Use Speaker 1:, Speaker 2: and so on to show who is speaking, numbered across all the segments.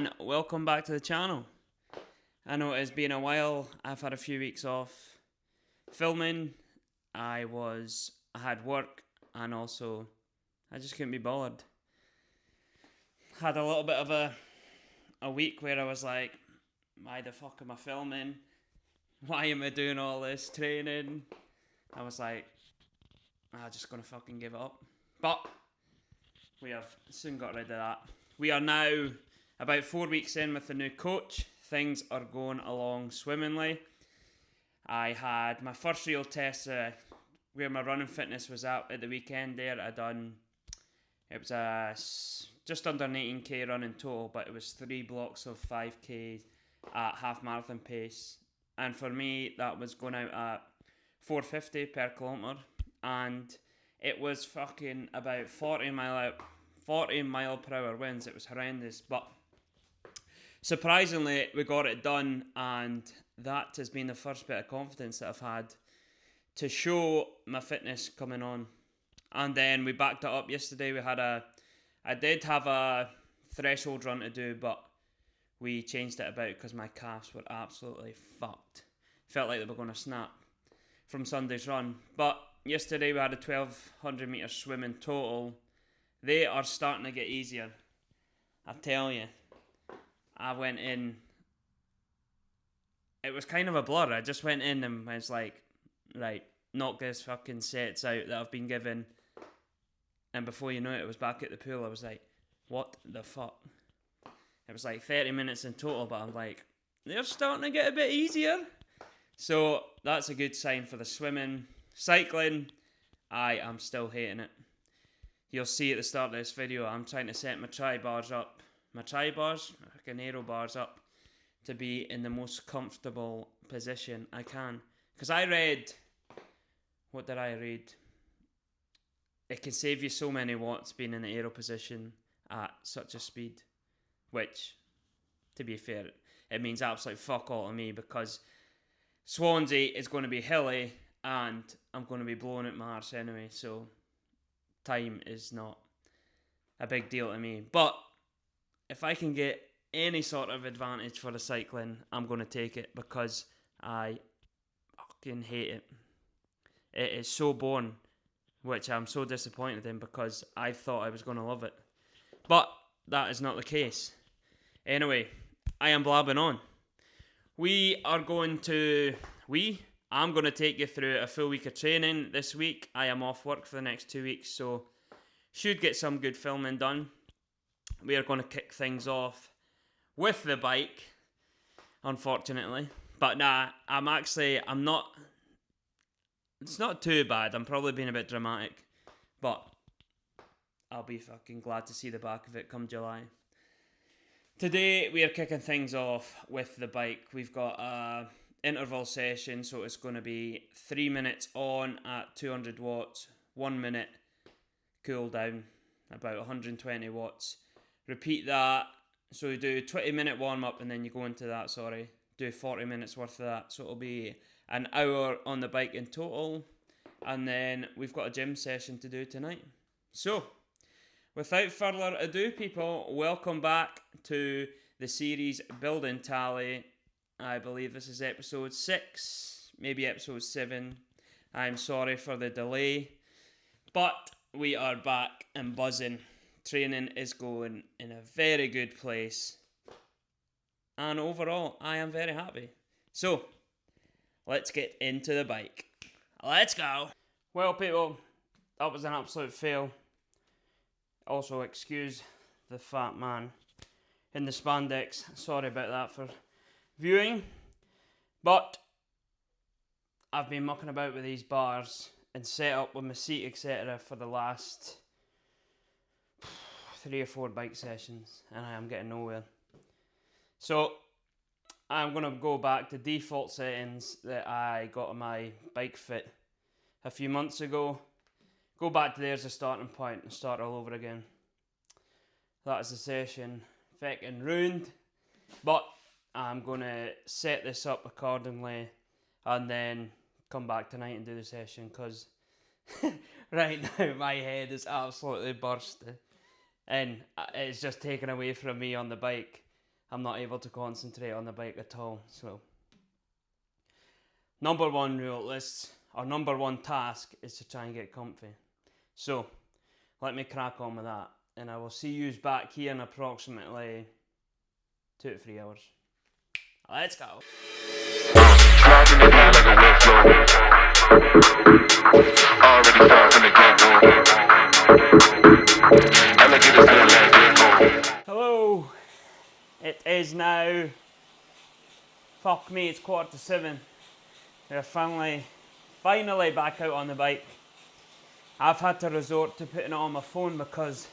Speaker 1: and welcome back to the channel. I know it's been a while. I've had a few weeks off filming. I had work, and also I just couldn't be bothered. Had a little bit of a week where I was like, why the fuck am I filming? Why am I doing all this training? I was like, I'm just gonna fucking give it up. But we have soon got rid of that. We are now about 4 weeks in with the new coach. Things are going along swimmingly. I had my first real test where my running fitness was at the weekend there. It was just under an 18k run in total, but it was 3 blocks of 5k at half marathon pace. And for me, that was going out at 450 per kilometre. And it was fucking about 40 mile per hour winds. It was horrendous, but surprisingly we got it done, and that has been the first bit of confidence that I've had to show my fitness coming on. And then we backed it up yesterday. I did have a threshold run to do, but we changed it about because my calves were absolutely fucked. Felt like they were going to snap from Sunday's run. But yesterday we had a 1200 metre swim in total. They are starting to get easier. I tell you. I went in. It was kind of a blur. I just went in and was like, right, knock this fucking sets out that I've been given. And before you know it, I was back at the pool. I was like, what the fuck? It was like 30 minutes in total, but I'm like, they're starting to get a bit easier. So that's a good sign for the swimming. Cycling, I am still hating it. You'll see at the start of this video, I'm trying to set my aero bars up to be in the most comfortable position I can. Because what did I read? It can save you so many watts being in the aero position at such a speed. Which, to be fair, it means absolutely fuck all to me, because Swansea is going to be hilly and I'm going to be blowing at my arse anyway, so time is not a big deal to me. But if I can get any sort of advantage for the cycling, I'm going to take it, because I fucking hate it. It is so boring, which I'm so disappointed in, because I thought I was going to love it. But that is not the case. Anyway, I am blabbing on. I'm going to take you through a full week of training this week. I am off work for the next 2 weeks, so should get some good filming done. We are going to kick things off with the bike, unfortunately. But nah, it's not too bad. I'm probably being a bit dramatic, but I'll be fucking glad to see the back of it come July. Today we are kicking things off with the bike. We've got a interval session, so it's going to be 3 minutes on at 200 watts, 1 minute cool down, about 120 watts. Repeat that, so you do 20-minute warm-up, and then you go into that, do 40 minutes worth of that, so it'll be an hour on the bike in total, and then we've got a gym session to do tonight. So, without further ado, people, welcome back to the series Building Tally. I believe this is episode 6, maybe episode 7. I'm sorry for the delay, but we are back and buzzing. Training is going in a very good place, and overall, I am very happy. So, let's get into the bike. Let's go. Well, people, that was an absolute fail. Also, excuse the fat man in the spandex. Sorry about that for viewing. But I've been mucking about with these bars and set up with my seat, etc. for the last 3 or 4 bike sessions, and I am getting nowhere. So I'm going to go back to default settings that I got on my bike fit a few months ago. Go back to there as a starting point and start all over again. That is the session fucking ruined, but I'm going to set this up accordingly and then come back tonight and do the session, because right now my head is absolutely bursting and it's just taken away from me on the bike. I'm not able to concentrate on the bike at all. So number one rule is, our number one task is to try and get comfy. So let me crack on with that, and I will see you back here in approximately 2 to 3 hours. Let's go. Hello. It is now, fuck me, it's 7:15. We're finally back out on the bike. I've had to resort to putting it on my phone because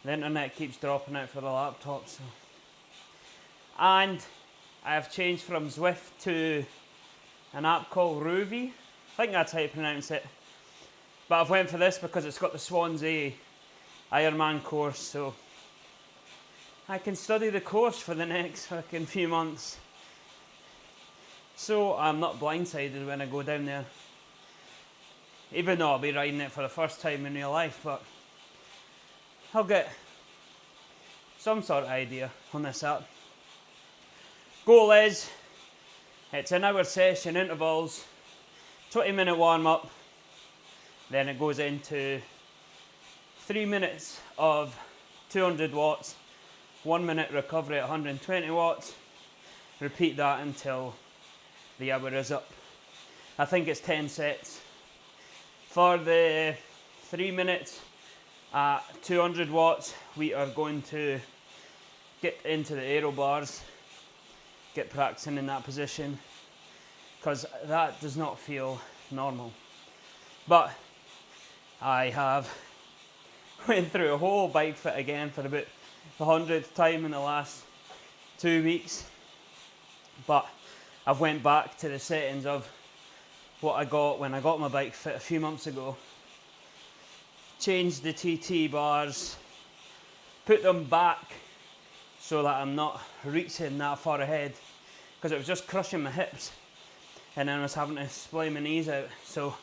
Speaker 1: the internet keeps dropping out for the laptop. So. And I have changed from Zwift to an app called Ruvi. I think that's how you pronounce it. But I've went for this because it's got the Swansea Ironman course, so I can study the course for the next fucking few months. So I'm not blindsided when I go down there. Even though I'll be riding it for the first time in real life, but I'll get some sort of idea on this app. Goal is, it's an hour session, intervals, 20-minute warm up, then it goes into 3 minutes of 200 watts, 1 minute recovery at 120 watts, repeat that until the hour is up. I think it's 10 sets. For the 3 minutes at 200 watts, we are going to get into the aero bars, get practicing in that position, because that does not feel normal. But I have went through a whole bike fit again for about the 100th time in the last 2 weeks. But I've went back to the settings of what I got when I got my bike fit a few months ago. Changed the TT bars, put them back so that I'm not reaching that far ahead, because it was just crushing my hips and then I was having to splay my knees out. So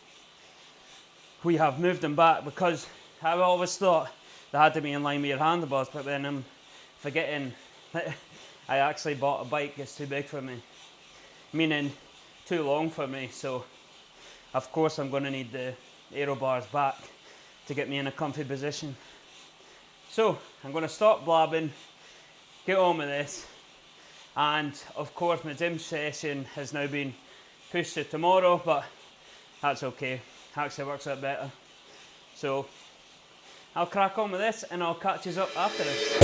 Speaker 1: we have moved them back because I always thought they had to be in line with your handlebars, but then I'm forgetting that I actually bought a bike that's too big for me, meaning too long for me. So of course I'm going to need the aero bars back to get me in a comfy position. So I'm going to stop blabbing, get on with this, and of course my gym session has now been pushed to tomorrow, but that's okay, actually works out better. So I'll crack on with this and I'll catch you up after this.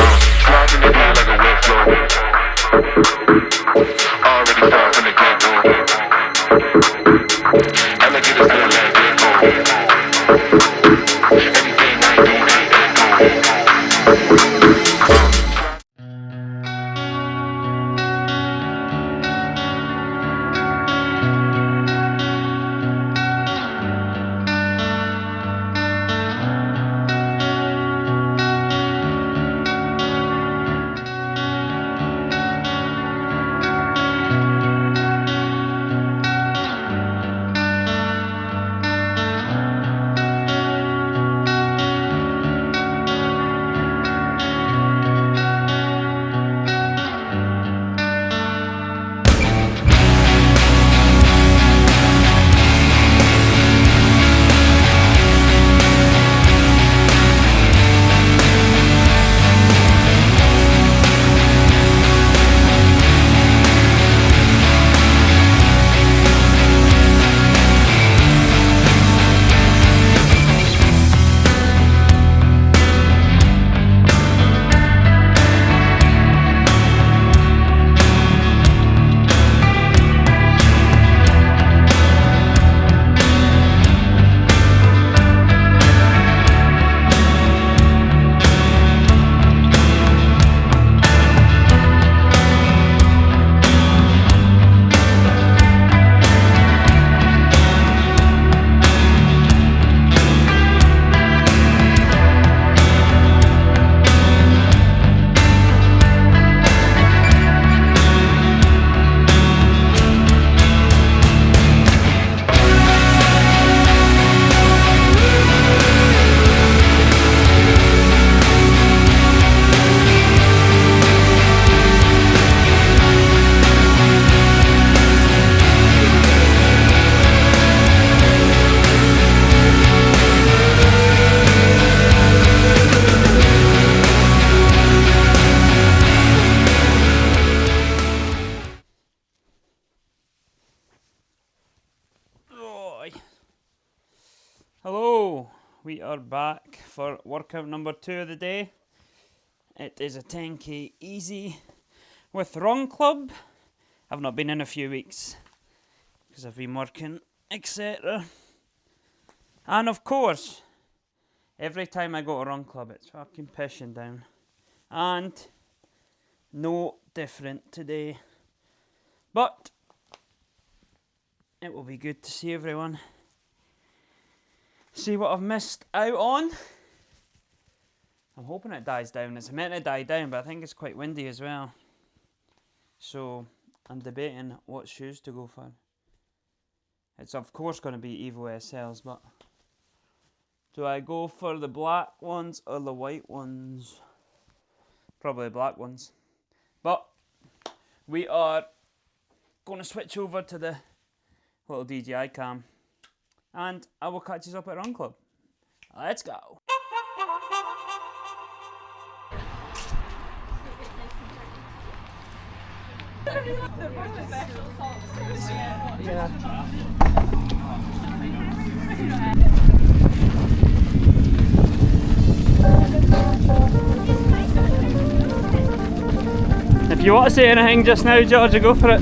Speaker 1: we are back for workout number 2 of the day. It is a 10k easy with Run Club. I've not been in a few weeks because I've been working, etc. And of course, every time I go to Run Club, it's fucking pissing down. And no different today. But it will be good to see everyone. See what I've missed out on. I'm hoping it dies down. It's meant to die down, but I think it's quite windy as well. So I'm debating what shoes to go for. It's of course going to be Evo SLs, but do I go for the black ones or the white ones? Probably black ones. But we are going to switch over to the little DJI cam. And I will catch you up at Run Club. Let's go. If you want to say anything just now, George, go for it.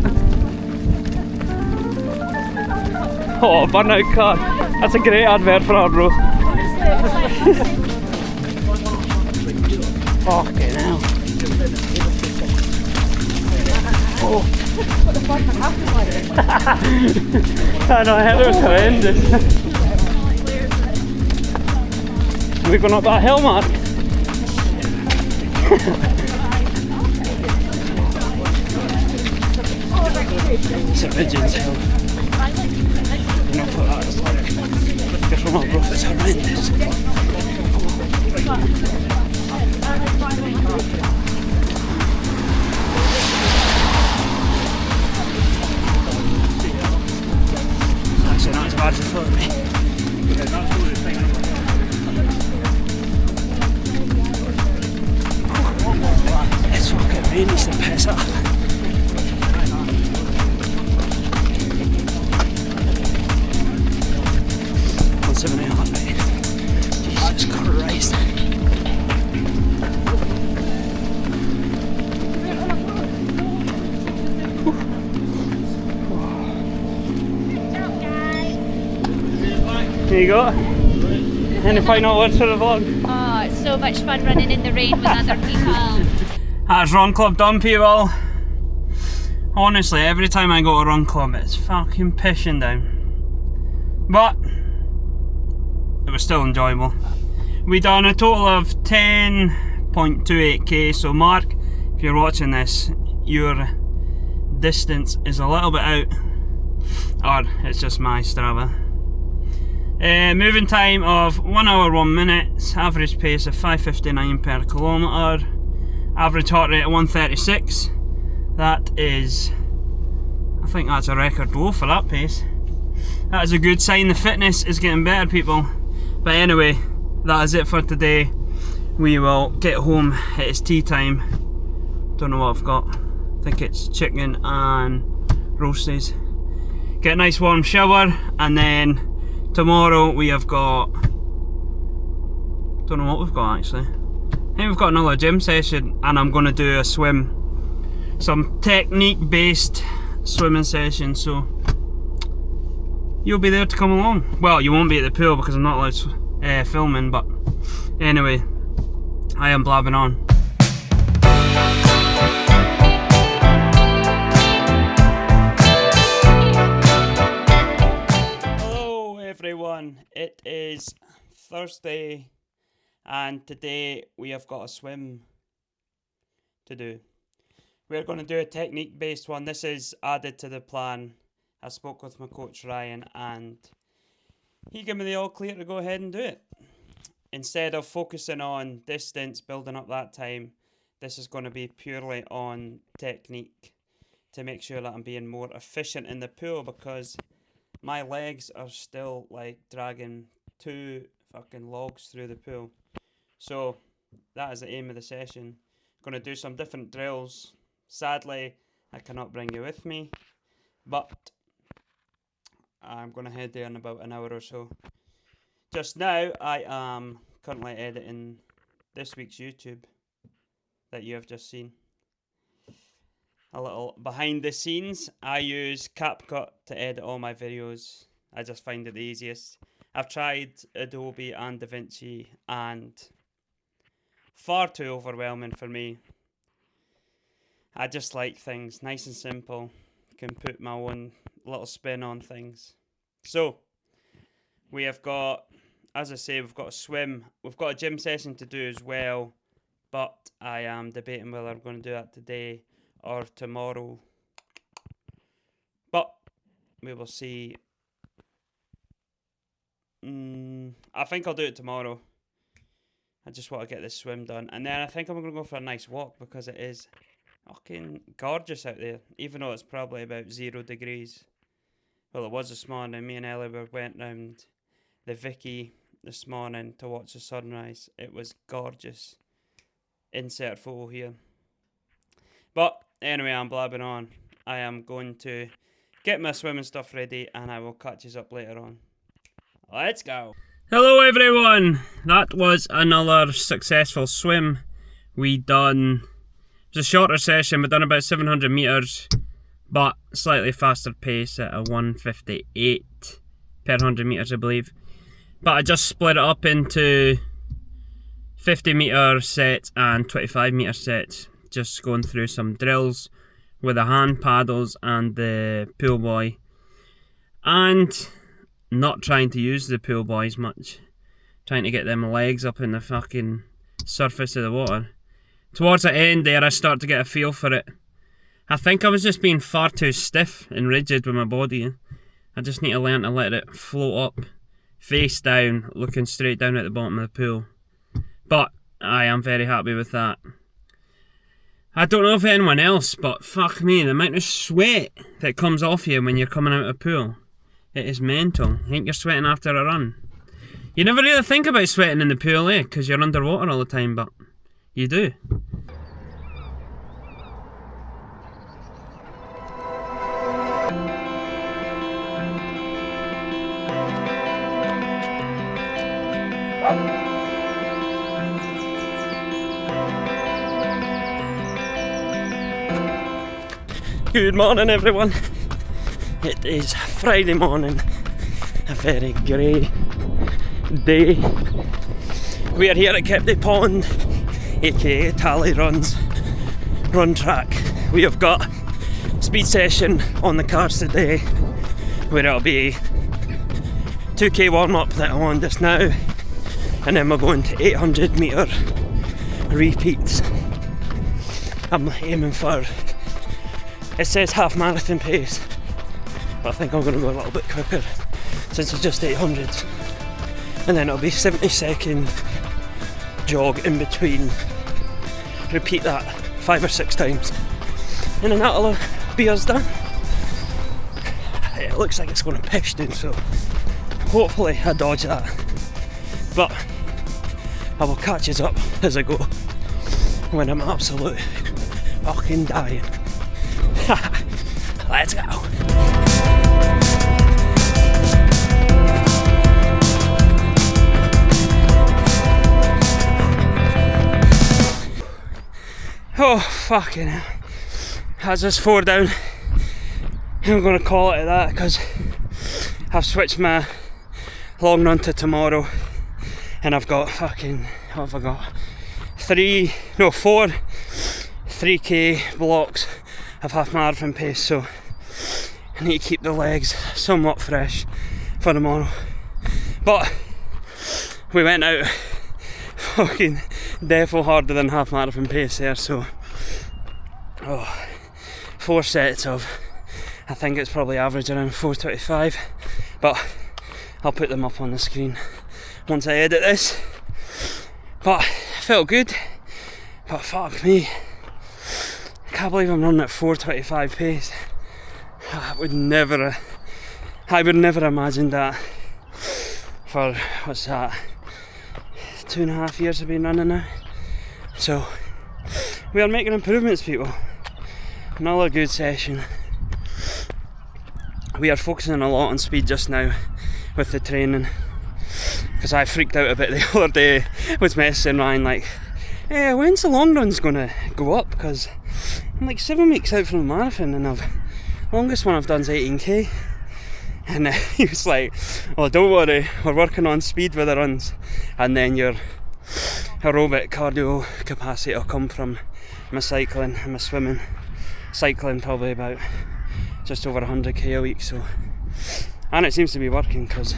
Speaker 1: Oh, burnout car. That's a great advert for our bro. Fucking hell. Oh. What the fuck happened like it? I know, it was horrendous. We're going up that hill, Mark. It's a Pigeons Hill. You know what that is like. Get from our roof, it's horrendous. It's actually not as bad as I thought it'd be. It's fucking rainy, it's the piss off. 170 heart rate. Jesus Christ. There you go. Any final words for the vlog?
Speaker 2: Oh, it's so much fun running in the rain with other people.
Speaker 1: That's Run Club done, people. Honestly, every time I go to Run Club, it's fucking pissing down. But it was still enjoyable. We done a total of 10.28k, so Mark, if you're watching this, your distance is a little bit out, or it's just my Strava. Moving time of 1 hour 1 minute, average pace of 5:59 per kilometre, average heart rate of 136. That is, I think that's a record low for that pace. That is a good sign the fitness is getting better, people. But anyway, that is it for today. We will get home, it is tea time. Don't know what I've got. I think it's chicken and roasties. Get a nice warm shower, and then tomorrow we have got, don't know what we've got actually. I think we've got another gym session, and I'm going to do a swim. Some technique based swimming session, so you'll be there to come along. Well, you won't be at the pool because I'm not allowed filming, but anyway, I am blabbing on. Hello everyone, it is Thursday and today we have got a swim to do. We're going to do a technique based one. This is added to the plan. I spoke with my coach Ryan and he gave me the all clear to go ahead and do it. Instead of focusing on distance, building up that time, this is going to be purely on technique to make sure that I'm being more efficient in the pool, because my legs are still like dragging 2 fucking logs through the pool. So that is the aim of the session. Going to do some different drills. Sadly, I cannot bring you with me, but I'm going to head there in about an hour or so just now I am currently editing this week's YouTube that you have just seen. A little behind the scenes. I use CapCut to edit all my videos. I just find it the easiest. I've tried Adobe and DaVinci and far too overwhelming for me. I just like things nice and simple. Can put my own little spin on things. So, we have got, as I say, we've got a swim. We've got a gym session to do as well. But I am debating whether I'm going to do that today or tomorrow. But we will see. I think I'll do it tomorrow. I just want to get this swim done. And then I think I'm going to go for a nice walk because it is fucking gorgeous out there. Even though it's probably about 0 degrees. Well, it was this morning. Me and Ellie went round the Vicky this morning to watch the sunrise. It was gorgeous. Insert photo here. But anyway, I'm blabbing on. I am going to get my swimming stuff ready and I will catch you up later on. Let's go. Hello everyone. That was another successful swim. We done, it was a shorter session. We done about 700 metres, but slightly faster pace at a 158 per 100 metres I believe. But I just split it up into 50 metre sets and 25 metre sets. Just going through some drills with the hand paddles and the pool boy. And not trying to use the pool boys much. Trying to get them legs up in the fucking surface of the water. Towards the end there I start to get a feel for it. I think I was just being far too stiff and rigid with my body. I just need to learn to let it float up, face down, looking straight down at the bottom of the pool. But I am very happy with that. I don't know if anyone else, but fuck me, the amount of sweat that comes off you when you're coming out of a pool. It is mental. I think you're sweating after a run. You never really think about sweating in the pool, eh? Because you're underwater all the time, but you do. Good morning everyone. It is Friday morning, a very grey day. We are here at Kipney Pond, aka Tally Run's run track. We have got speed session on the cars today, where it'll be 2k warm up that I'm on just now, and then we're going to 800 metre repeats. I'm aiming for, it says half marathon pace, but I think I'm going to go a little bit quicker since it's just 800s, and then it'll be 70-second jog in between. Repeat that 5 or 6 times, and then that'll be us done. It looks like it's going to piss down, so hopefully I dodge that, but I will catch us up as I go when I'm absolute fucking dying. Let's go. Oh fucking hell. That's just 4 down. I'm going to call it at that because I've switched my long run to tomorrow, and I've got fucking, what have I got? 4 3k blocks of half marathon pace, so I need to keep the legs somewhat fresh for tomorrow. But we went out fucking defo harder than half marathon pace there, so 4 sets of, I think it's probably average around 4:25, but I'll put them up on the screen once I edit this. But it felt good, but fuck me, I can't believe I'm running at 4:25 pace. I would never imagine that for, what's that, 2.5 years I've been running now. So we are making improvements, people. Another good session. We are focusing a lot on speed just now with the training, because I freaked out a bit the other day, was messaging Ryan like, hey, when's the long run's gonna go up? Because I'm like 7 weeks out from the marathon, and longest one I've done is 18k. And he was like, oh, don't worry, we're working on speed with the runs, and then your aerobic cardio capacity will come from my cycling and my swimming. Cycling probably about just over 100k a week, so, and it seems to be working, because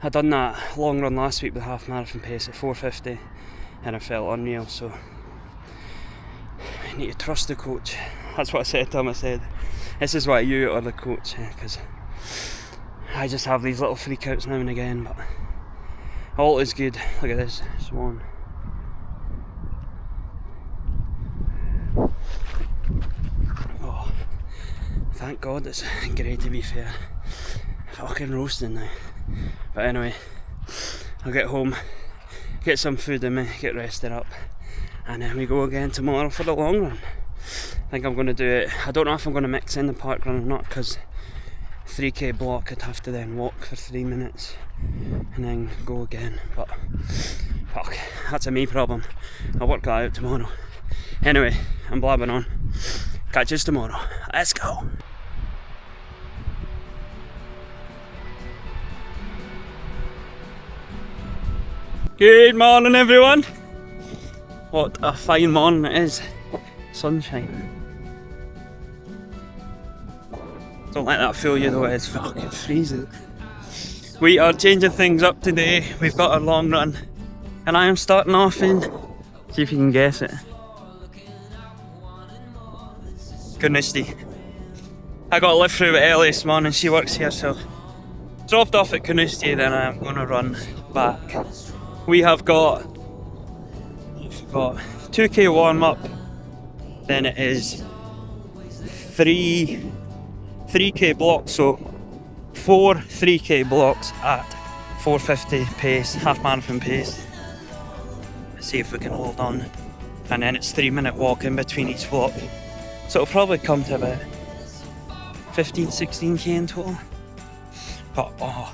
Speaker 1: I'd done that long run last week with half marathon pace at 4:50, and I felt unreal. So I need to trust the coach. That's what I said to him. I said, this is why you are the coach, because I just have these little freakouts now and again, but all is good. Look at this swan. Oh, thank God it's great, to be fair. Fucking roasting now. But anyway, I'll get home, get some food in me, get rested up, and then we go again tomorrow for the long run. I think I'm going to do it. I don't know if I'm going to mix in the park run or not, because 3k block I'd have to then walk for 3 minutes and then go again. But fuck, that's a me problem. I'll work that out tomorrow. Anyway, I'm blabbing on. Catch us tomorrow. Let's go. Good morning, everyone. What a fine morning it is. Sunshine. Don't let that fool you though, it's fucking freezing. We are changing things up today. We've got our long run, and I am starting off in, see if you can guess it, Carnoustie. I got a lift through with Ellie this morning, she works here, so dropped off at Carnoustie, then I am going to run back. We have got 2k warm up, then it is 3k blocks, so 4 3k blocks at 4:50 pace, half marathon pace. Let's see if we can hold on. And then it's 3-minute walk in between each block. So it'll probably come to about 15-16k in total. But oh,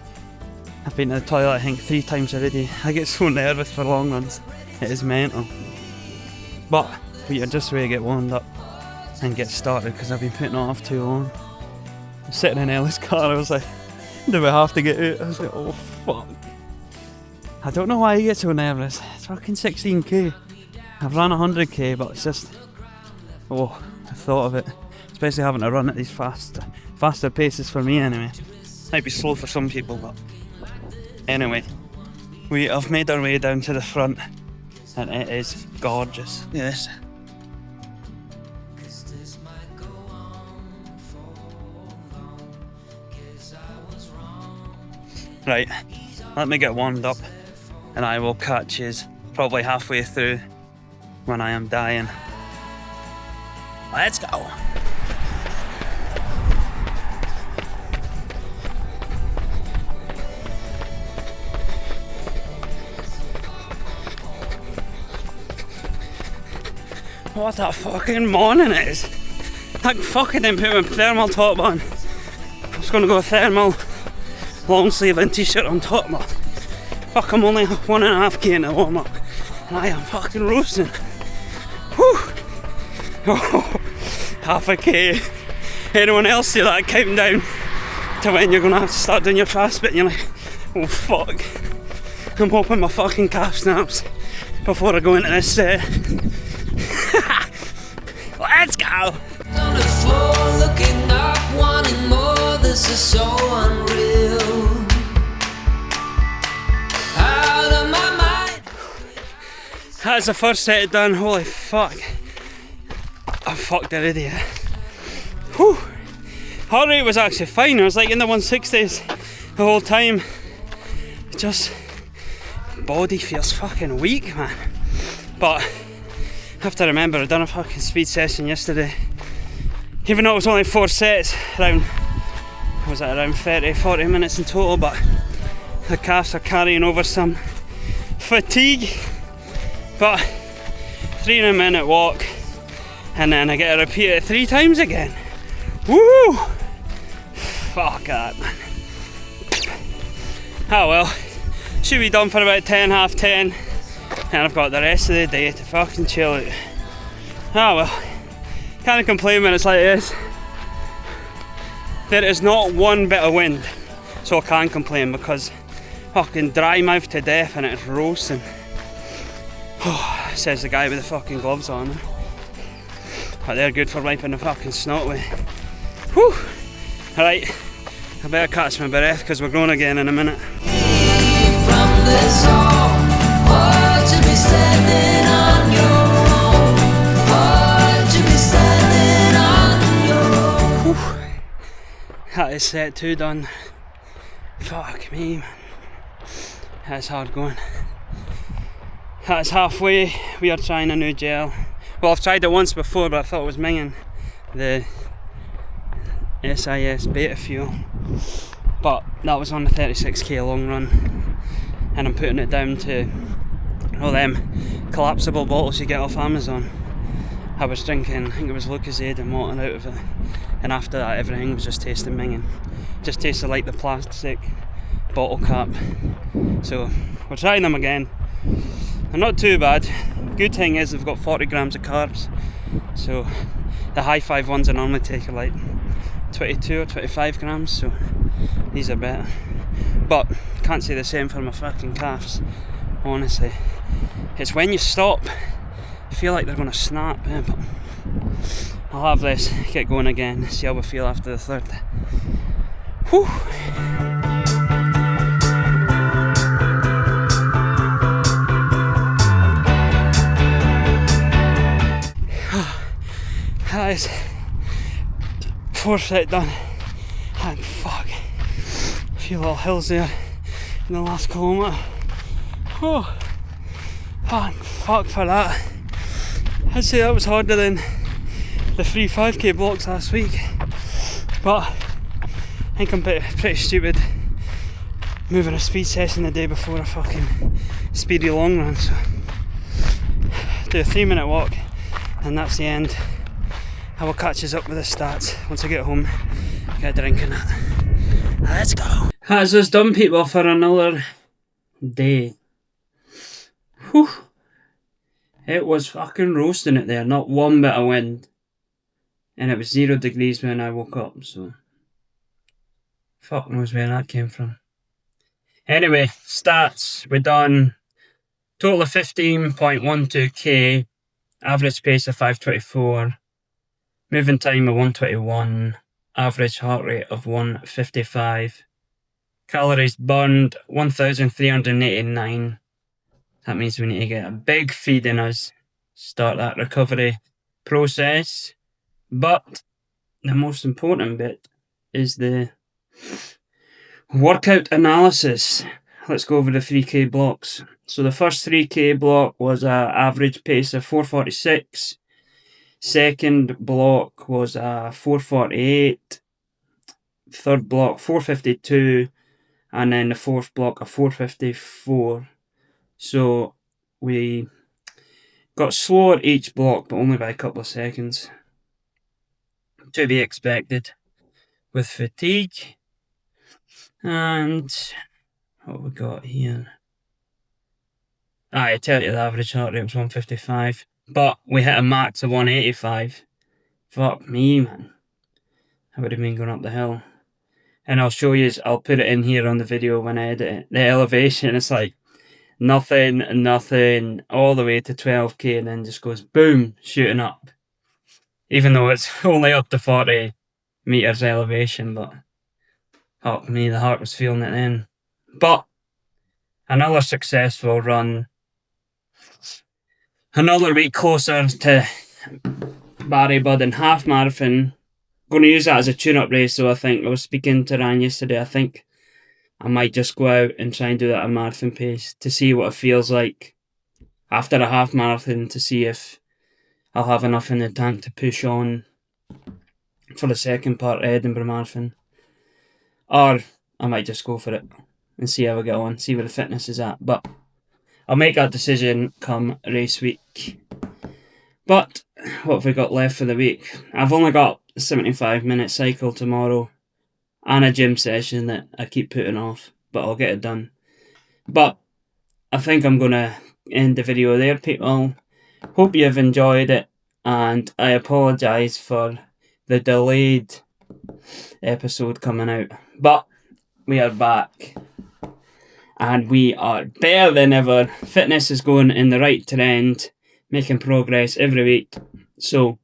Speaker 1: I've been to the toilet I think 3 times already. I get so nervous for long runs. It is mental. But we are just ready to get warmed up and get started, because I've been putting it off too long. I'm sitting in Ellie's car, I was like, do we have to get out? I was like, oh fuck. I don't know why I get so nervous. It's fucking 16k. I've run 100k, but it's just, oh, the thought of it. Especially having to run at these faster paces for me anyway. Might be slow for some people, but anyway. We have made our way down to the front, and it is gorgeous. Look at this. Right, let me get warmed up, and I will catch you probably halfway through when I am dying. Let's go! What a fucking morning it is! I fucking didn't put my thermal top on. I was gonna go thermal long sleeve and t-shirt on top, but fuck, I'm only 1.5k in the warm up, and I am fucking roasting. Whew! Oh, half a k. Anyone else see that counting down to when you're gonna have to start doing your fast bit and you're like, oh fuck, I'm hoping my fucking calf snaps before I go into this set. Let's go!
Speaker 3: On the floor, looking up, wanting more. This is so unreal. Out of my mind.
Speaker 1: That's the first set done. Holy fuck! I fucked already. Whew! Heart rate was actually fine. I was like in the 160s the whole time. Just body feels fucking weak, man. But I have to remember, I done a fucking speed session yesterday. Even though it was only 4 sets, around 30-40 minutes in total, but the calves are carrying over some fatigue. But 3-minute walk, and then I get to repeat it 3 times again. Woo! Fuck that, man. Oh well, should be done for about 10, half 10, and I've got the rest of the day to fucking chill out. Oh well, can't complain when it's like this. There is not one bit of wind, so I can't complain because fucking dry mouth to death and it's roasting. Oh, says the guy with the fucking gloves on. But they're good for wiping the fucking snot away. Whew! Alright, I better catch my breath because we're going again in a minute.
Speaker 3: From this hall, or to be standing on your own, or to be standing on your own.
Speaker 1: Whew. That is set 2 done. Fuck me, man. That's hard going. That's halfway. We are trying a new gel. Well, I've tried it once before, but I thought it was minging. The SIS beta fuel. But that was on the 36k long run. And I'm putting it down to all them collapsible bottles you get off Amazon. I was drinking, I think it was Lucozade and water out of it. And after that, everything was just tasting minging. Just tasted like the plastic bottle cap. So, we're trying them again. They're not too bad. Good thing is they've got 40 grams of carbs. So, the high five ones I normally take are like 22 or 25 grams. So, these are better. But, can't say the same for my fucking calves. Honestly. It's when you stop, I feel like they're going to snap. Yeah, but I'll have this, get going again, see how we feel after the third. Whew. That is 4 set done. And fuck, a few little hills there in the last kilometre. Oh, thank fuck for that. I'd say that was harder than the 3 5k blocks last week, but I think I'm pretty stupid moving a speed session the day before a fucking speedy long run. So do a 3-minute walk and that's the end. I will catch us up with the stats once I get home, get a drink and that. Let's go. That's us done, people, for another day. Whew. It was fucking roasting it there, not one bit of wind. And it was 0 degrees when I woke up, so fuck knows where that came from. Anyway, stats, we done total of 15.12k, average pace of 5:24, moving time of 1:21, average heart rate of 1:55, calories burned 1,389. That means we need to get a big feed in us, start that recovery process. But the most important bit is the workout analysis. Let's go over the 3k blocks. So the first 3k block was an average pace of 4:46. Second block was a 4:48. Third block 4:52. And then the fourth block a 4:54. So we got slower each block, but only by a couple of seconds. To be expected with fatigue. And what we got here? I tell you the average heart rate was 155. But we hit a max of 185. Fuck me, man. I would have been going up the hill. And I'll show you, I'll put it in here on the video when I edit it. The elevation, it's like nothing, all the way to 12k and then just goes boom, shooting up. Even though it's only up to 40 metres elevation, but fuck me, the heart was feeling it then. But another successful run. Another week closer to Barry Buddon half marathon. Going to use that as a tune-up race, so I think I was speaking to Ryan yesterday. I think I might just go out and try and do that at a marathon pace to see what it feels like after a half marathon, to see if I'll have enough in the tank to push on for the second part of Edinburgh Marathon. Or I might just go for it and see how I get on, see where the fitness is at. But I'll make that decision come race week. But what have we got left for the week? I've only got a 75-minute cycle tomorrow and a gym session that I keep putting off. but I'll get it done. But I think I'm going to end the video there, people. Hope you've enjoyed it, and I apologise for the delayed episode coming out. But we are back, and we are better than ever. Fitness is going in the right trend, making progress every week. So,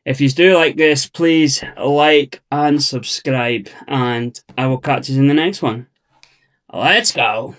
Speaker 1: if you do like this, please like and subscribe, and I will catch you in the next one. Let's go!